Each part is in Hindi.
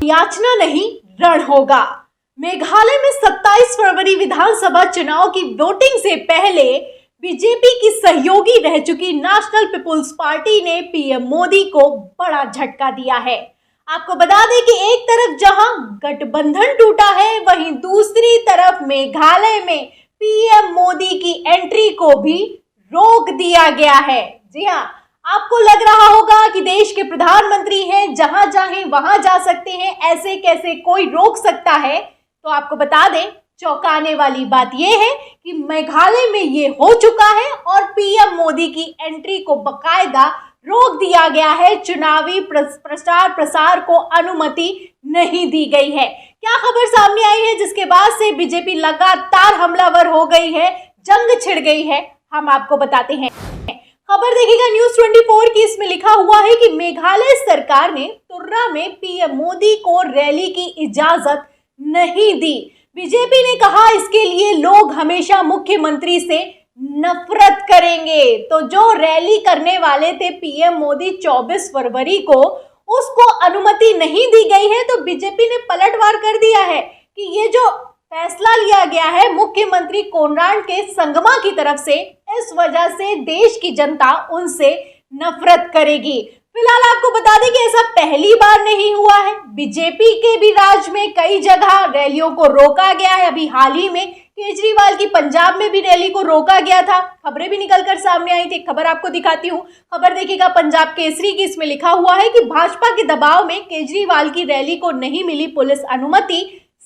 याचना नहीं, रण होगा। मेघालय में 27 फरवरी विधानसभा चुनाव की वोटिंग से पहले बीजेपी की सहयोगी रह चुकी नेशनल पीपुल्स पार्टी ने पीएम मोदी को बड़ा झटका दिया है। आपको बता दें कि एक तरफ जहां गठबंधन टूटा है, वहीं दूसरी तरफ मेघालय में पीएम मोदी की एंट्री को भी रोक दिया गया है। जी हाँ, आपको लग रहा होगा कि देश के प्रधानमंत्री हैं, जहां चाहे वहां जा सकते हैं, ऐसे कैसे कोई रोक सकता है। तो आपको बता दें, चौंकाने वाली बात यह है कि मेघालय में ये हो चुका है और पीएम मोदी की एंट्री को बकायदा रोक दिया गया है। चुनावी प्रचार प्रसार को अनुमति नहीं दी गई है। क्या खबर सामने आई है जिसके बाद से बीजेपी लगातार हमलावर हो गई है, जंग छिड़ गई है, हम आपको बताते हैं। खबर देखिएगा न्यूज़ 24 की। इसमें लिखा हुआ है कि मेघालय सरकार ने तुर्रा में पीएम मोदी को रैली की इजाजत नहीं दी। बीजेपी ने कहा इसके लिए लोग हमेशा मुख्यमंत्री से नफरत करेंगे। तो जो रैली करने वाले थे पीएम मोदी 24 फरवरी को, उसको अनुमति नहीं दी गई है। तो बीजेपी ने पलटवार कर दिया है कि ये जो फैसला लिया गया है मुख्यमंत्री कोनराड के संगमा की तरफ से, इस वजह से देश की जनता उनसे नफरत करेगी। फिलहाल आपको बता दें कि ऐसा पहली बार नहीं हुआ है। बीजेपी के भी राज में कई जगह रैलियों को रोका गया है। अभी हाल ही में केजरीवाल की पंजाब में भी रैली को रोका गया था। खबरें भी निकलकर सामने आई थी। खबर आपको दिखाती हूँ। खबर देखिएगा पंजाब केसरी की। इसमें लिखा हुआ है कि भाजपा के दबाव में केजरीवाल की रैली को नहीं मिली पुलिस अनुमति,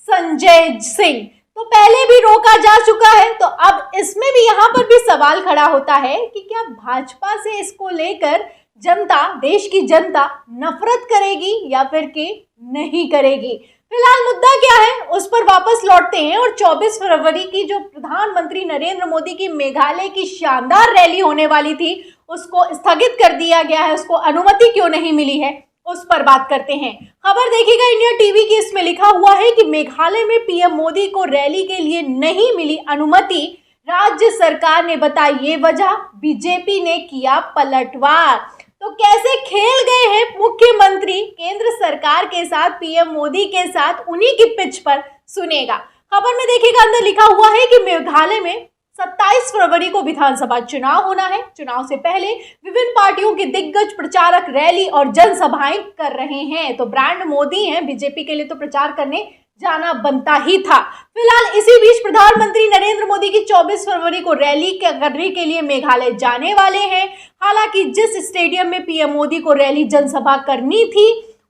संजय सिंह। तो पहले भी रोका जा चुका है, तो अब इसमें भी यहाँ पर भी सवाल खड़ा होता है कि क्या भाजपा से इसको लेकर जनता, देश की जनता नफरत करेगी या फिर कि नहीं करेगी। फिलहाल मुद्दा क्या है उस पर वापस लौटते हैं। और 24 फरवरी की जो प्रधानमंत्री नरेंद्र मोदी की मेघालय की शानदार रैली होने वाली थी, उसको स्थगित कर दिया गया है। उसको अनुमति क्यों नहीं मिली है, उस पर बात करते हैं। खबर देखिएगा इंडिया टीवी की। इसमें लिखा हुआ है कि मेघालय में पीएम मोदी को रैली के लिए नहीं मिली अनुमति, राज्य सरकार ने बताई ये वजह, बीजेपी ने किया पलटवार। तो कैसे खेल गए हैं मुख्यमंत्री केंद्र सरकार के साथ, पीएम मोदी के साथ, उन्हीं की पिच पर सुनेगा। खबर में देखिएगा अंदर लिखा हुआ है कि मेघालय में 27 फरवरी को विधानसभा चुनाव होना है। चुनाव से पहले विभिन्न पार्टियों के दिग्गज प्रचारक रैली और जनसभाएं कर रहे हैं। तो ब्रांड मोदी हैं, बीजेपी के लिए तो प्रचार करने जाना बनता ही था। फिलहाल इसी बीच प्रधानमंत्री नरेंद्र मोदी की 24 फरवरी को रैली करने के लिए मेघालय जाने वाले हैं। हालांकि जिस स्टेडियम में पीएम मोदी को रैली जनसभा करनी थी,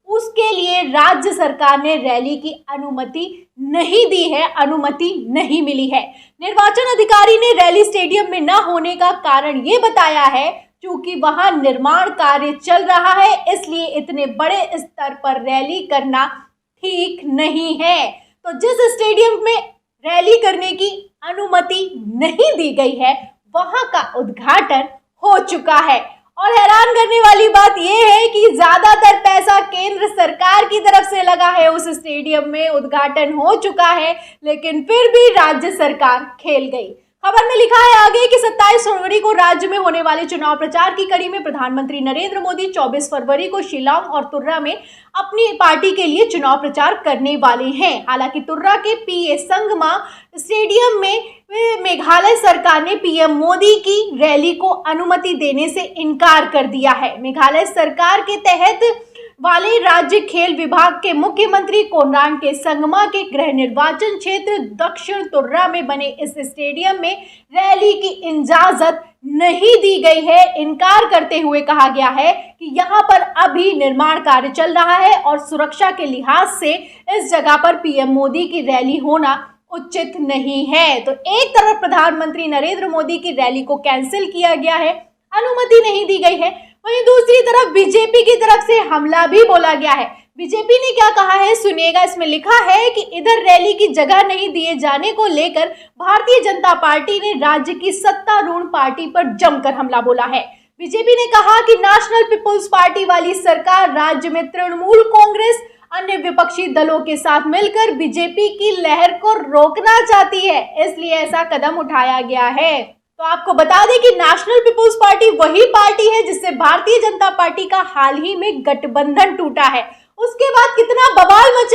उसके लिए राज्य सरकार ने रैली की अनुमति नहीं दी है, अनुमति नहीं मिली है। निर्वाचन अधिकारी ने रैली स्टेडियम में न होने का कारण ये बताया है क्योंकि वहां निर्माण कार्य चल रहा है, इसलिए इतने बड़े स्तर पर रैली करना ठीक नहीं है। तो जिस स्टेडियम में रैली करने की अनुमति नहीं दी गई है, वहां का उद्घाटन हो चुका है। और हैरान करने वाली बात यह है कि ज्यादातर पैसा केंद्र सरकार की तरफ से लगा है। उस स्टेडियम में उद्घाटन हो चुका है, लेकिन फिर भी राज्य सरकार खेल गई। खबर में लिखा है आगे कि 27 फरवरी को राज्य में होने वाले चुनाव प्रचार की कड़ी में प्रधानमंत्री नरेंद्र मोदी 24 फरवरी को शिलांग और तुर्रा में अपनी पार्टी के लिए चुनाव प्रचार करने वाले हैं। हालांकि तुर्रा के पीए संगमा स्टेडियम में मेघालय सरकार ने पीएम मोदी की रैली को अनुमति देने से इनकार कर दिया है। मेघालय सरकार के तहत वाले राज्य खेल विभाग के मुख्यमंत्री कोनराड के संगमा के गृह निर्वाचन क्षेत्र दक्षिण तुर्रा में बने इस स्टेडियम में रैली की इजाजत नहीं दी गई है। इनकार करते हुए कहा गया है कि यहाँ पर अभी निर्माण कार्य चल रहा है और सुरक्षा के लिहाज से इस जगह पर पीएम मोदी की रैली होना उचित नहीं है। तो एक तरफ प्रधानमंत्री नरेंद्र मोदी की रैली को कैंसिल किया गया है, अनुमति नहीं दी गई है, वहीं दूसरी तरफ बीजेपी की तरफ से हमला भी बोला गया है। बीजेपी ने क्या कहा है सुनिएगा। इसमें लिखा है कि इधर रैली की जगह नहीं दिए जाने को लेकर भारतीय जनता पार्टी ने राज्य की सत्तारूढ़ पार्टी पर जमकर हमला बोला है। बीजेपी ने कहा कि नेशनल पीपुल्स पार्टी वाली सरकार राज्य में तृणमूल कांग्रेस अन्य विपक्षी दलों के साथ मिलकर बीजेपी की लहर को रोकना चाहती है, इसलिए ऐसा कदम उठाया गया है। तो आपको बता दें कि नेशनल पीपुल्स पार्टी वही पार्टी है जिससे भारतीय जनता पार्टी का हाल ही में गठबंधन टूटा है। उसके बाद कितना बवाल मचा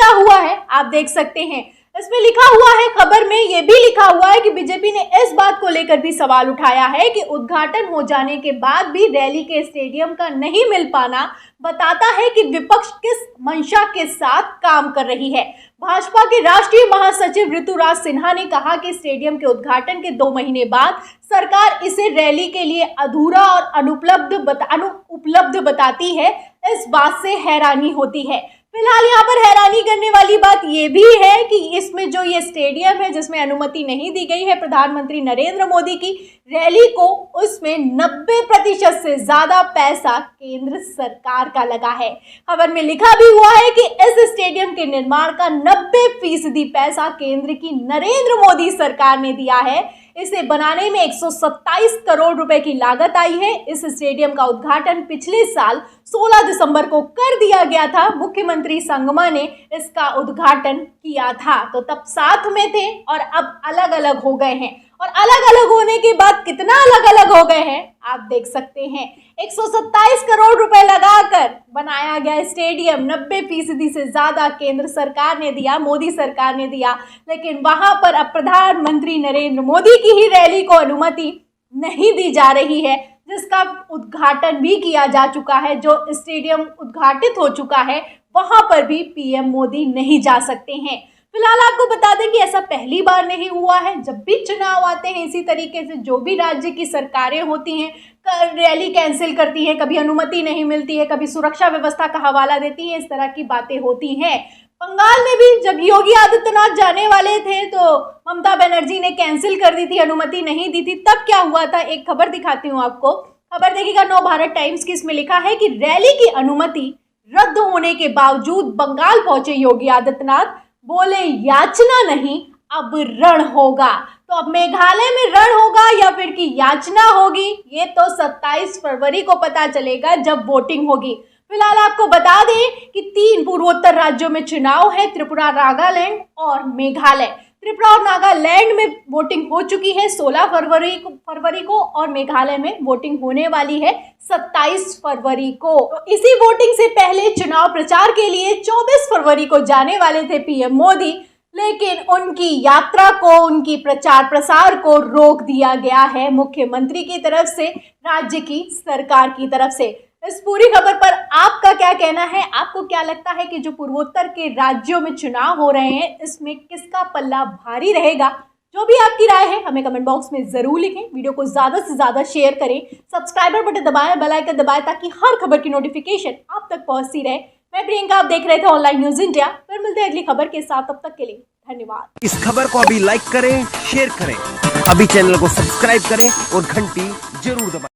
आप देख सकते हैं। इसमें लिखा हुआ है, खबर में यह भी लिखा हुआ है कि बीजेपी ने इस बात को लेकर भी सवाल उठाया है कि उद्घाटन हो जाने के बाद भी रैली के स्टेडियम का नहीं मिल पाना बताता है कि विपक्ष किस मंशा के साथ काम कर रही है। भाजपा के राष्ट्रीय महासचिव ऋतुराज सिन्हा ने कहा कि स्टेडियम के उद्घाटन के 2 महीने बाद सरकार इसे रैली के लिए अधूरा और अनुपलब्ध बताती है। इस बात से हैरानी होती है। फिलहाल यहाँ पर हैरानी करने वाली बात ये भी है कि इसमें जो ये स्टेडियम है जिसमें अनुमति नहीं दी गई है प्रधानमंत्री नरेंद्र मोदी की रैली को, उसमें 90% से ज्यादा पैसा केंद्र सरकार का लगा है। खबर में लिखा भी हुआ है कि इस स्टेडियम के निर्माण का 90% पैसा केंद्र की नरेंद्र मोदी सरकार ने दिया है। इसे बनाने में 127 करोड़ रुपए की लागत आई है। इस स्टेडियम का उद्घाटन पिछले साल 16 दिसंबर को कर दिया गया था। मुख्यमंत्री संगमा ने इसका उद्घाटन किया था, तो तब साथ में थे और अब अलग अलग हो गए हैं। और अलग अलग होने के बाद कितना अलग अलग हो गए हैं आप देख सकते हैं। 127 करोड़ रुपए लगाकर बनाया गया स्टेडियम, 90% से ज्यादा केंद्र सरकार ने दिया, मोदी सरकार ने दिया, लेकिन वहां पर अब प्रधानमंत्री नरेंद्र मोदी की ही रैली को अनुमति नहीं दी जा रही है, जिसका उद्घाटन भी किया जा चुका है। जो स्टेडियम उद्घाटित हो चुका है वहां पर भी पीएम मोदी नहीं जा सकते हैं। फिलहाल आपको बता दें कि ऐसा पहली बार नहीं हुआ है। जब भी चुनाव आते हैं इसी तरीके से जो भी राज्य की सरकारें होती हैं रैली कैंसिल करती हैं, कभी अनुमति नहीं मिलती है, कभी सुरक्षा व्यवस्था का हवाला देती है, इस तरह की बातें होती हैं। बंगाल में भी जब योगी आदित्यनाथ जाने वाले थे तो ममता बनर्जी ने कैंसिल कर दी थी, अनुमति नहीं दी थी। तब क्या हुआ था, एक खबर दिखाती हूँ आपको। खबर देखिएगा नवभारत टाइम्स की। इसमें लिखा है कि रैली की अनुमति रद्द होने के बावजूद बंगाल पहुंचे योगी आदित्यनाथ, बोले याचना नहीं अब रण होगा। तो अब मेघालय में रण होगा या फिर की याचना होगी, ये तो 27 फरवरी को पता चलेगा जब वोटिंग होगी। फिलहाल आपको बता दें कि 3 पूर्वोत्तर राज्यों में चुनाव है, त्रिपुरा, नागालैंड और मेघालय। त्रिपुरा और नागालैंड में वोटिंग हो चुकी है 16 फरवरी को और मेघालय में वोटिंग होने वाली है 27 फरवरी को। इसी वोटिंग से पहले चुनाव प्रचार के लिए 24 फरवरी को जाने वाले थे पीएम मोदी, लेकिन उनकी यात्रा को, उनकी प्रचार प्रसार को रोक दिया गया है मुख्यमंत्री की तरफ से, राज्य की सरकार की तरफ से। इस पूरी खबर पर आपका क्या कहना है? आपको क्या लगता है कि जो पूर्वोत्तर के राज्यों में चुनाव हो रहे हैं इसमें किसका पल्ला भारी रहेगा? जो भी आपकी राय है हमें कमेंट बॉक्स में जरूर लिखें। वीडियो को ज्यादा से ज्यादा शेयर करें, सब्सक्राइबर बटन दबाएं, बेल आइकन दबाएं ताकि हर खबर की नोटिफिकेशन आप तक पहुंचती रहे। मैं प्रियंका, आप देख रहे थे ऑनलाइन न्यूज इंडिया। फिर मिलते हैं अगली खबर के साथ, तब तक के लिए धन्यवाद। इस खबर को अभी लाइक करें, शेयर करें, अभी चैनल को सब्सक्राइब करें और घंटी जरूर दबाएं।